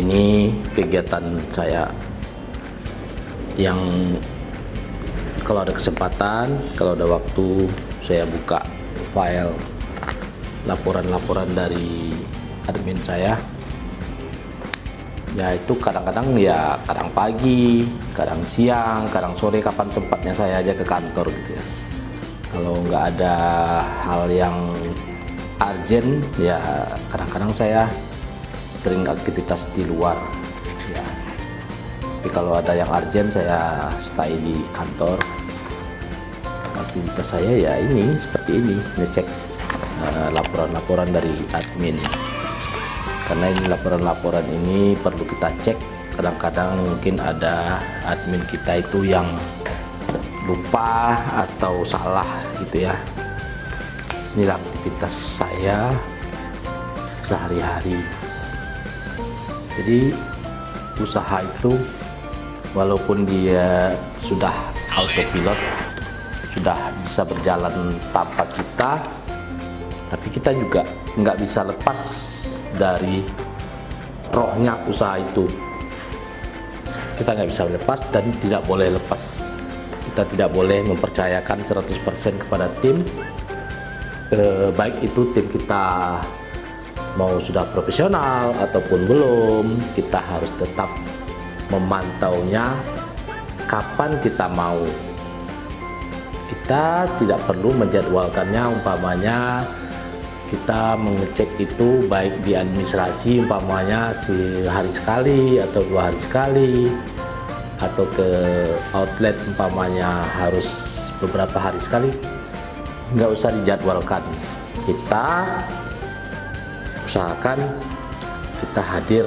Ini kegiatan saya yang kalau ada kesempatan, kalau ada waktu, saya buka file laporan-laporan dari admin saya. Ya itu kadang-kadang ya kadang pagi, kadang siang, kadang sore, kapan sempatnya saya aja ke kantor gitu ya. Kalau nggak ada hal yang urgent ya kadang-kadang saya sering aktivitas di luar ya. Tapi kalau ada yang urgent saya stay di kantor. Aktivitas saya ya ini seperti ini, ngecek laporan-laporan dari admin. Karena ini laporan-laporan ini perlu kita cek. Kadang-kadang mungkin ada admin kita itu yang lupa atau salah gitu ya. Inilah aktivitas saya sehari-hari. Jadi usaha itu walaupun dia sudah autopilot, sudah bisa berjalan tanpa kita, tapi kita juga nggak bisa lepas dari rohnya usaha itu. Kita nggak bisa lepas dan tidak boleh lepas. Kita tidak boleh mempercayakan 100% kepada tim, baik itu tim kita mau sudah profesional ataupun belum. Kita harus tetap memantaunya kapan kita mau. Kita tidak perlu menjadwalkannya, umpamanya kita mengecek itu baik di administrasi umpamanya sehari sekali atau 2 hari sekali, atau ke outlet umpamanya harus beberapa hari sekali. Nggak usah dijadwalkan. Kita usahakan kita hadir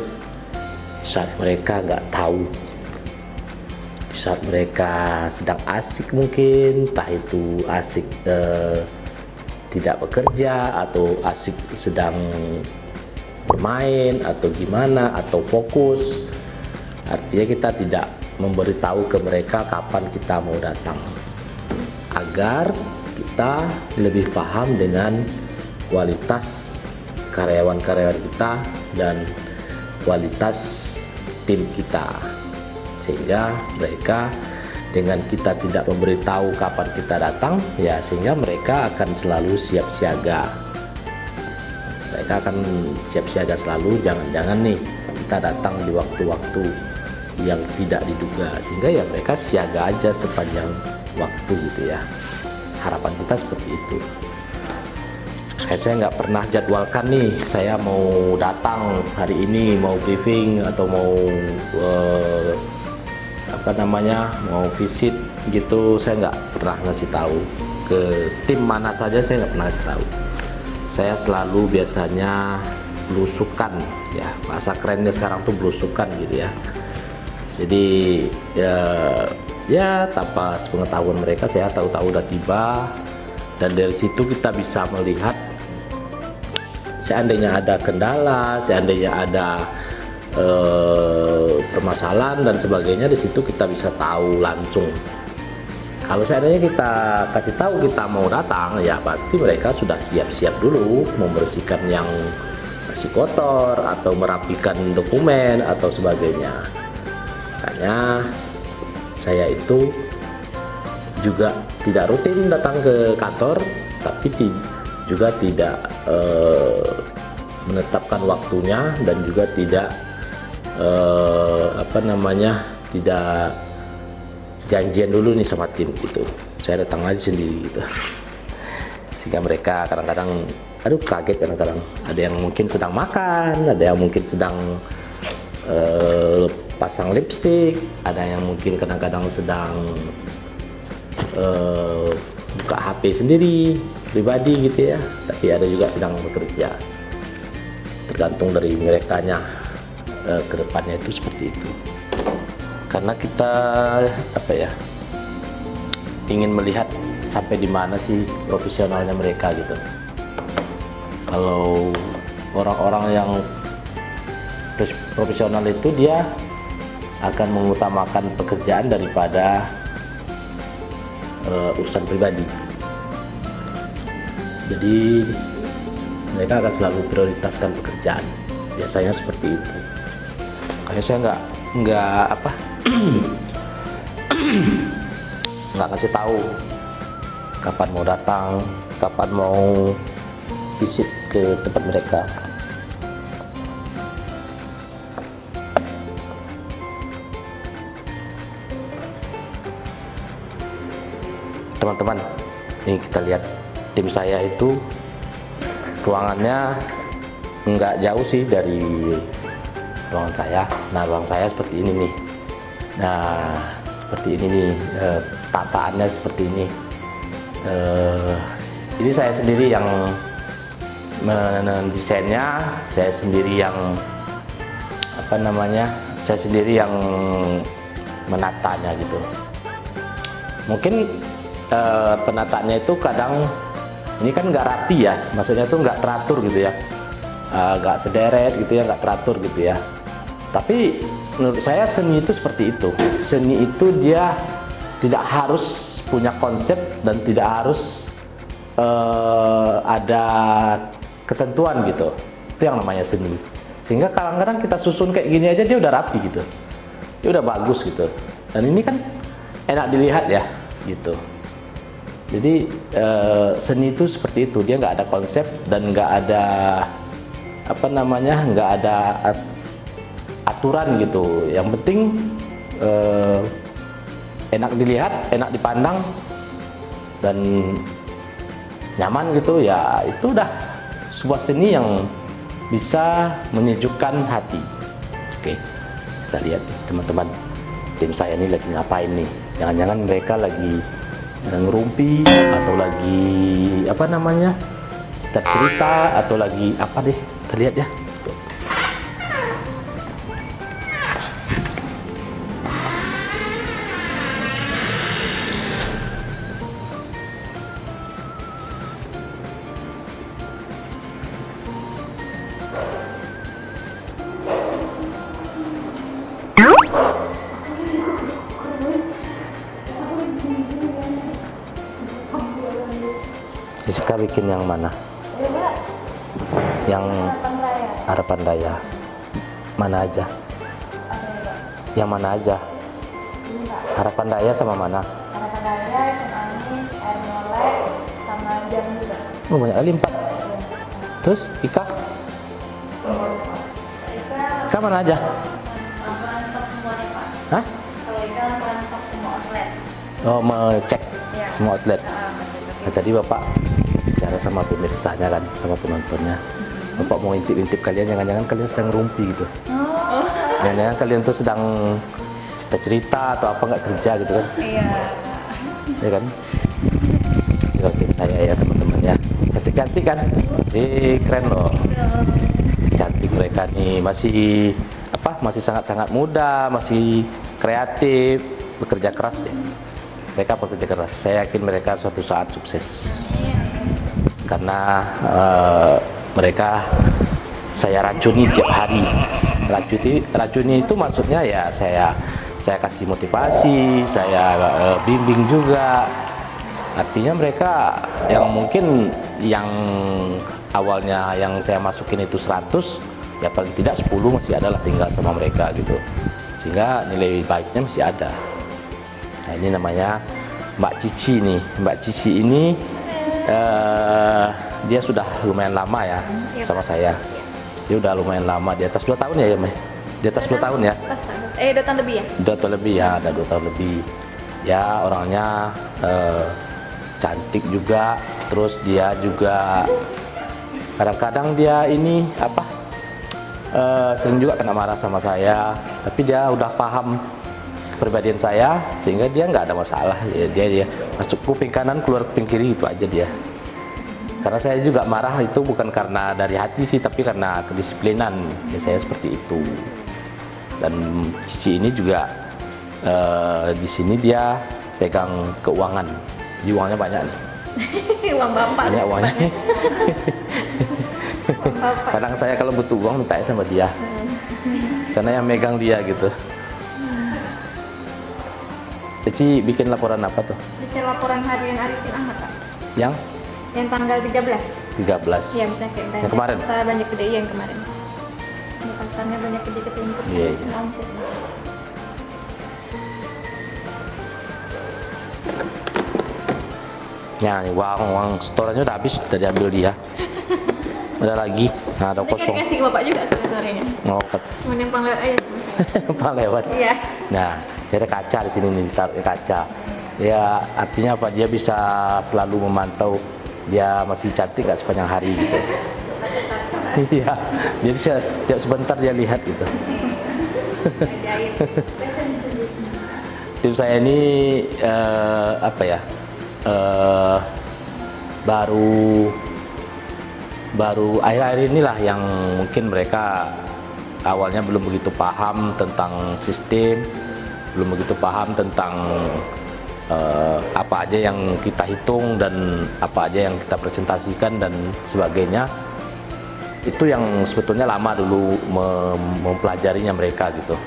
saat mereka nggak tahu, saat mereka sedang asik, mungkin entah itu asik tidak bekerja atau asik sedang bermain atau gimana, atau fokus. Artinya kita tidak memberitahu ke mereka kapan kita mau datang, agar kita lebih paham dengan kualitas karyawan-karyawan kita dan kualitas tim kita, sehingga mereka dengan kita tidak memberitahu kapan kita datang ya, sehingga mereka akan selalu siap siaga. Mereka akan siap siaga selalu, jangan-jangan nih kita datang di waktu-waktu yang tidak diduga, sehingga ya mereka siaga aja sepanjang waktu gitu ya. Harapan kita seperti itu. Saya nggak pernah jadwalkan nih saya mau datang hari ini, mau briefing atau mau mau visit gitu. Saya nggak pernah ngasih tahu ke tim mana saja, saya nggak pernah ngasih tahu. Saya selalu biasanya belusukan ya, bahasa kerennya sekarang tuh belusukan gitu ya. Jadi ya tanpa sepengetahuan mereka saya tahu-tahu udah tiba, dan dari situ kita bisa melihat seandainya ada kendala, seandainya ada permasalahan dan sebagainya, di situ kita bisa tahu langsung. Kalau seandainya kita kasih tahu kita mau datang, ya pasti mereka sudah siap-siap dulu membersihkan yang masih kotor atau merapikan dokumen atau sebagainya. Makanya saya itu juga tidak rutin datang ke kantor, tapi juga tidak menetapkan waktunya, dan juga tidak tidak janjian dulu nih sama tim gitu. Saya datang aja sendiri gitu, sehingga mereka kadang-kadang kaget. Kadang-kadang ada yang mungkin sedang makan, ada yang mungkin sedang pasang lipstik, ada yang mungkin kadang-kadang sedang buka HP sendiri pribadi gitu ya, tapi ada juga sedang bekerja. Tergantung dari merekanya ke depannya itu seperti itu. Karena kita ingin melihat sampai di mana sih profesionalnya mereka gitu. Kalau orang-orang yang profesional itu dia akan mengutamakan pekerjaan daripada urusan pribadi. Jadi mereka akan selalu prioritaskan pekerjaan, biasanya seperti itu. Makanya saya nggak apa nggak kasih tahu kapan mau datang, kapan mau visit ke tempat mereka. Teman-teman, ini kita lihat tim saya itu ruangannya nggak jauh sih dari ruangan saya. Nah, ruangan saya seperti ini nih. Nah, seperti ini nih, tataannya seperti ini. Ini saya sendiri yang mendesainnya, saya sendiri yang saya sendiri yang menatanya gitu. Mungkin penataannya itu kadang ini kan nggak rapi ya, maksudnya tuh nggak teratur gitu ya, nggak sederet gitu ya, nggak teratur gitu ya. Tapi menurut saya seni itu seperti itu. Seni itu dia tidak harus punya konsep dan tidak harus ada ketentuan gitu. Itu yang namanya seni. Sehingga kadang-kadang kita susun kayak gini aja dia udah rapi gitu, dia udah bagus gitu. Dan ini kan enak dilihat ya gitu. Jadi seni itu seperti itu, dia nggak ada konsep dan nggak ada nggak ada aturan gitu. Yang penting enak dilihat, enak dipandang dan nyaman gitu ya. Itu udah sebuah seni yang bisa menyejukkan hati. Oke, kita lihat teman-teman, tim saya ini lagi ngapain nih? Jangan-jangan mereka lagi ngerumpi atau lagi cerita atau lagi apa deh, kita lihat ya. Jessica bikin yang mana? Yang Harapan Raya. Mana aja? Yang mana aja? Harapan Raya sama mana? Harapan Raya sama ini, air molek, sama jam juga. Oh, banyak kali 4. Terus Ika? Ika mana aja? Laporan stok semuanya Pak. Hah? Kalau Ika laporan stok semua outlet. Oh, mengecek Ya. semua outlet. Ngecek. Nah, tadi Bapak bicara sama pemirsanya kan, sama penontonnya. Bapak mau intip-intip kalian, jangan-jangan kalian sedang rumpi gitu. Jangan-jangan kalian tuh sedang cerita-cerita atau apa, nggak kerja gitu kan. Iya. Ya kan? Itu tim saya ya teman-teman ya. Cantik-cantik kan? Keren loh. Cantik mereka nih, masih sangat-sangat muda, masih kreatif, bekerja keras deh. Mereka bekerja keras. Saya yakin mereka suatu saat sukses. Karena mereka saya racuni tiap hari. Racuni itu maksudnya ya saya kasih motivasi, saya bimbing juga. Artinya mereka yang mungkin yang awalnya yang saya masukin itu 100, ya paling tidak 10 masih ada lah tinggal sama mereka gitu. Sehingga nilai baiknya masih ada. Nah, ini namanya Mbak Cici nih. Mbak Cici ini dia sudah lumayan lama ya sama saya. Dia udah lumayan lama, di atas 2 tahun ya, Meh? Di atas 2 tahun ya? 2 tahun lebih ya? 2 tahun lebih ya, ada 2 tahun lebih. Ya orangnya cantik juga, terus dia juga kadang-kadang dia ini sering juga kena marah sama saya, tapi dia udah paham kepribadian saya sehingga dia nggak ada masalah ya, dia masuk kuping kanan keluar kuping kiri itu aja dia. Karena saya juga marah itu bukan karena dari hati sih, tapi karena kedisiplinan ya, saya seperti itu. Dan Cici ini juga di sini dia pegang keuangan, di uangnya banyak nih. Uang bapak. Banyak uangnya. Kadang saya kalau butuh uang minta sama dia, karena yang megang dia gitu. Cici bikin laporan apa tuh? Bikin laporan harian Arifin Ahmad Pak. Yang tanggal 13. 13. Iya, misalnya kayak yang kemarin. Saya banyak gede yang kemarin. Ya, kasarnya banyak dikit input Iya, kan, iya. omset. Ya, nih, uang setorannya udah habis, udah diambil dia. Ada lagi, nah ada Nanti kan kosong. dikasih ke bapak juga sore-sorenya. Mau Cuma numpang lewat aja sama saya. numpang lewat. Iya. Nah, dia ada kaca di sini nih, ditaruh kaca. Ya, artinya apa? Dia bisa selalu memantau dia masih cantik nggak sepanjang hari gitu. Iya, jadi tiap sebentar dia lihat gitu. Tim saya ini apa ya? Baru akhir-akhir inilah yang mungkin mereka awalnya belum begitu paham tentang sistem, belum begitu paham tentang apa aja yang kita hitung dan apa aja yang kita presentasikan dan sebagainya. Itu yang sebetulnya lama dulu mempelajarinya mereka gitu.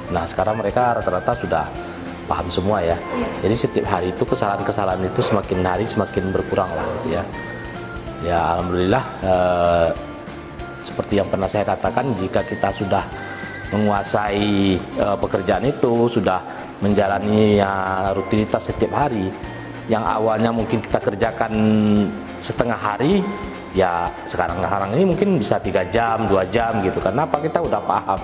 Nah, sekarang mereka rata-rata sudah paham semua ya. Jadi setiap hari itu kesalahan-kesalahan itu semakin hari semakin berkurang lah gitu ya. Ya, alhamdulillah seperti yang pernah saya katakan, jika kita sudah menguasai pekerjaan itu, sudah menjalani rutinitas setiap hari, yang awalnya mungkin kita kerjakan setengah hari, ya sekarang ini mungkin bisa 3 jam, 2 jam gitu. Karena apa? Kita udah paham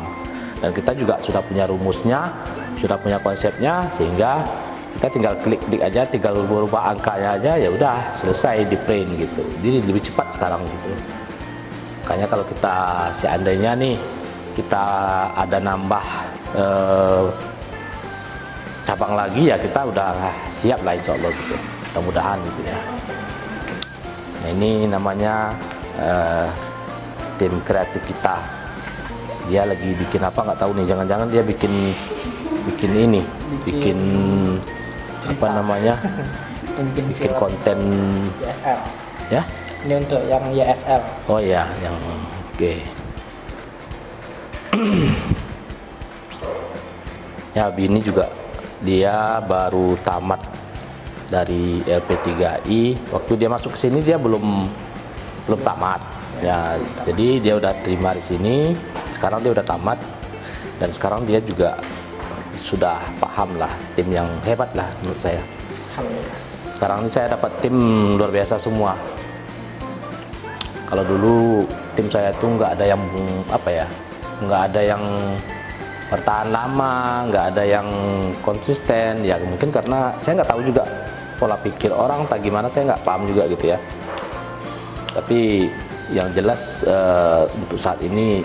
dan kita juga sudah punya rumusnya, sudah punya konsepnya, sehingga kita tinggal klik-klik aja, tinggal berubah angkanya aja, ya udah selesai di print gitu. Jadi lebih cepat sekarang gitu. Makanya kalau kita seandainya nih kita ada nambah cabang lagi, ya kita udah siap lah insya Allah gitu. Mudah-mudahan gitu ya. Nah, ini namanya tim kreatif kita. Dia lagi bikin apa nggak tahu nih, jangan-jangan dia bikin ini, bikin apa namanya, bikin konten YSL. ya. Ini untuk yang YSL. Oh ya, yang oke. Ya, Bini juga dia baru tamat dari LP3I. Waktu dia masuk ke sini dia belum tamat. Ya, jadi dia udah terima di sini. Sekarang dia udah tamat dan sekarang dia juga sudah paham lah, tim yang hebat lah menurut saya. Alhamdulillah. Sekarang ini saya dapat tim luar biasa semua. Kalau dulu tim saya tuh nggak ada yang apa ya, nggak ada yang bertahan lama, nggak ada yang konsisten. Ya mungkin karena saya nggak tahu juga pola pikir orang, tak gimana, saya nggak paham juga gitu ya. Tapi yang jelas untuk saat ini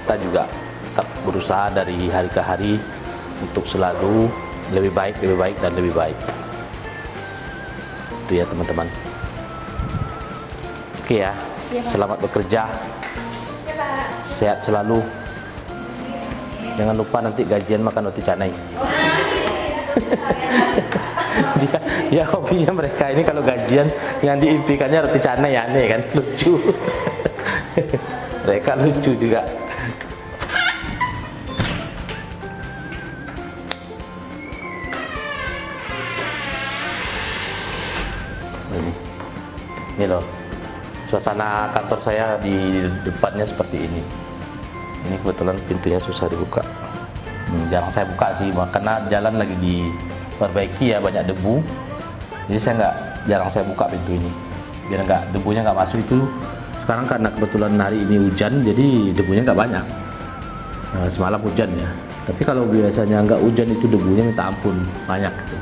kita juga tetap berusaha dari hari ke hari untuk selalu lebih baik dan lebih baik. Itu ya teman-teman. Oke ya, selamat bekerja, sehat selalu. Jangan lupa nanti gajian makan roti canai. dia hobinya mereka ini kalau gajian yang diimpikannya roti canai, aneh kan, lucu. Mereka lucu juga. Ini loh, suasana kantor saya di depannya seperti ini. Ini kebetulan pintunya susah dibuka. Jarang saya buka sih, karena jalan lagi diperbaiki ya, banyak debu. Jadi jarang saya buka pintu ini, biar debunya nggak masuk itu. Sekarang karena kebetulan hari ini hujan, jadi debunya nggak banyak. Nah, semalam hujan ya. Tapi kalau biasanya nggak hujan itu debunya minta ampun, banyak gitu.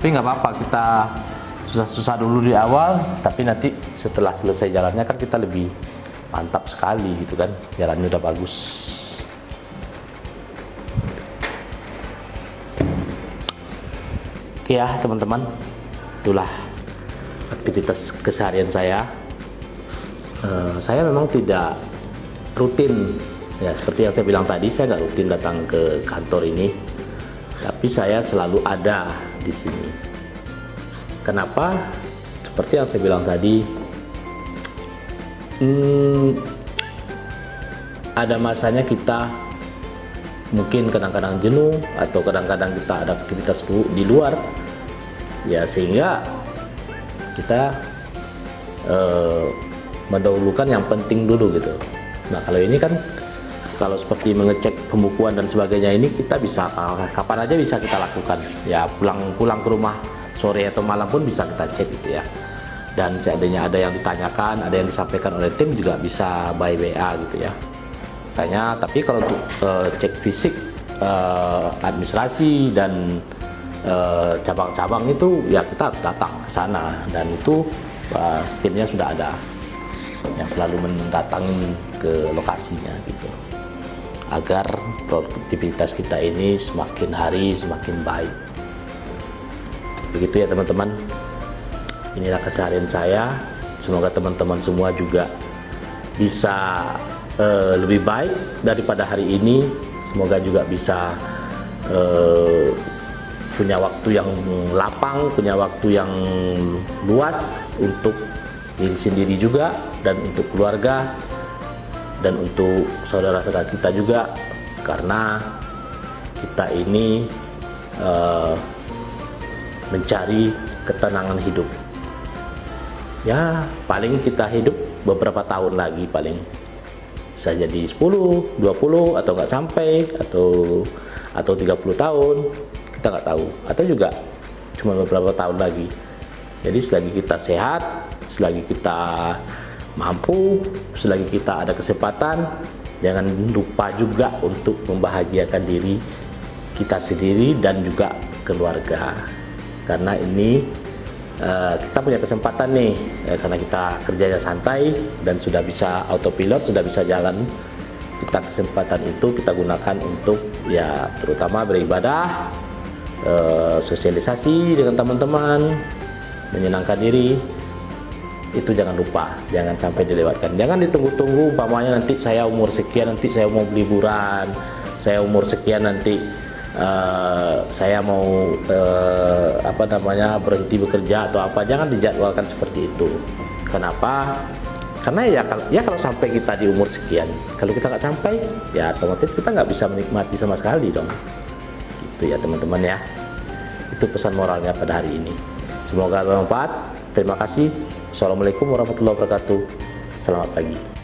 Tapi nggak apa-apa, kita susah-susah dulu di awal, tapi nanti setelah selesai jalannya kan kita lebih mantap sekali gitu kan, jalannya udah bagus. Oke ya teman-teman, itulah aktivitas keseharian saya. Saya memang tidak rutin ya, seperti yang saya bilang tadi, saya nggak rutin datang ke kantor ini, tapi saya selalu ada di sini. Kenapa? Seperti yang saya bilang tadi, ada masanya kita mungkin kadang-kadang jenuh, atau kadang-kadang kita ada aktivitas di luar ya, sehingga kita mendahulukan yang penting dulu gitu. Nah, kalau ini kan kalau seperti mengecek pembukuan dan sebagainya ini kita bisa kapan aja bisa kita lakukan ya, pulang ke rumah sore atau malam pun bisa kita cek gitu ya. Dan seandainya ada yang ditanyakan, ada yang disampaikan oleh tim juga bisa by WA gitu ya. Makanya tapi kalau untuk cek fisik administrasi dan cabang-cabang itu ya kita harus datang ke sana, dan itu timnya sudah ada yang selalu mendatangi ke lokasinya gitu, agar produktivitas kita ini semakin hari semakin baik. Begitu ya teman-teman, inilah keseharian saya. Semoga teman-teman semua juga bisa lebih baik daripada hari ini. Semoga juga bisa punya waktu yang lapang, punya waktu yang luas untuk diri sendiri juga, dan untuk keluarga, dan untuk saudara-saudara kita juga, karena kita ini mencari ketenangan hidup. Ya, paling kita hidup beberapa tahun lagi, paling bisa jadi 10, 20 atau nggak sampai, atau 30 tahun, kita nggak tahu, atau juga cuma beberapa tahun lagi. Jadi selagi kita sehat, selagi kita mampu, selagi kita ada kesempatan, jangan lupa juga untuk membahagiakan diri kita sendiri dan juga keluarga. Karena ini kita punya kesempatan nih, karena kita kerjanya santai dan sudah bisa autopilot, sudah bisa jalan. Kita kesempatan itu kita gunakan untuk ya terutama beribadah, sosialisasi dengan teman-teman, menyenangkan diri. Itu jangan lupa, jangan sampai dilewatkan. Jangan ditunggu-tunggu, umpamanya nanti saya umur sekian, nanti saya mau liburan, saya umur sekian nanti saya mau berhenti bekerja atau apa. Jangan dijadwalkan seperti itu. Kenapa? Karena ya kalau sampai kita di umur sekian, kalau kita nggak sampai, ya otomatis kita nggak bisa menikmati sama sekali dong. Gitu ya teman-teman ya. Itu pesan moralnya pada hari ini. Semoga bermanfaat. Terima kasih. Assalamualaikum warahmatullahi wabarakatuh. Selamat pagi.